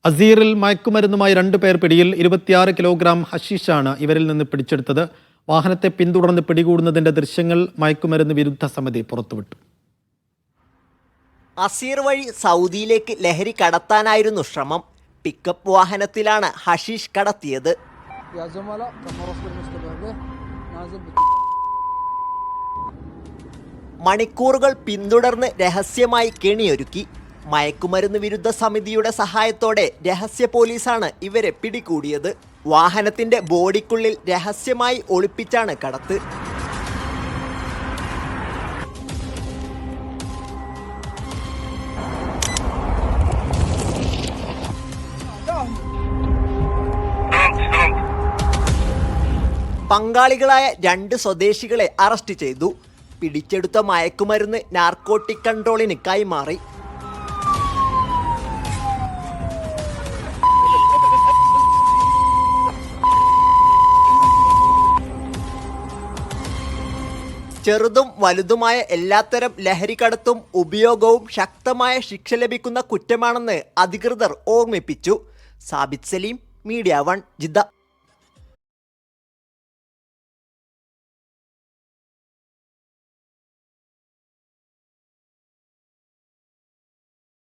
അസീറിൽ മയക്കുമരുന്നുമായി 2 പേർ പിടിയിൽ. 26 കിലോഗ്രാം ഹഷീഷാണ് ഇവരിൽ നിന്ന് പിടിച്ചെടുത്തത്. വാഹനത്തെ പിന്തുടർന്ന് പിടികൂടുന്നതിന്റെ ദൃശ്യങ്ങൾ മയക്കുമരുന്ന് വിരുദ്ധ സമിതി പുറത്തുവിട്ടു. അസീർ വഴി സൗദിയിലേക്ക് ലഹരി കടത്താനായിരുന്നു ശ്രമം. പിക്കപ്പ് വാഹനത്തിലാണ് ഹഷീഷ് കടത്തിയത്. മണിക്കൂറുകൾ പിന്തുടർന്ന് രഹസ്യമായി കെണിയൊരുക്കി. മയക്കുമരുന്ന് വിരുദ്ധ സമിതിയുടെ സഹായത്തോടെ രഹസ്യ പോലീസാണ് ഇവരെ പിടികൂടിയത്. വാഹനത്തിന്റെ ബോഡിക്കുള്ളിൽ രഹസ്യമായി ഒളിപ്പിച്ചാണ് കടത്ത്. പങ്കാളികളായ 2 സ്വദേശികളെ അറസ്റ്റ് ചെയ്തു. പിടിച്ചെടുത്ത മയക്കുമരുന്ന് നാർക്കോട്ടിക് കൺട്രോളിന് കൈമാറി. ചെറുതും വലുതുമായ എല്ലാത്തരം ലഹരി കടത്തും ഉപയോഗവും ശക്തമായ ശിക്ഷ ലഭിക്കുന്ന കുറ്റമാണെന്ന് അധികൃതർ ഓർമ്മിപ്പിച്ചു. Sabith Saleem, media 1, Jeddah.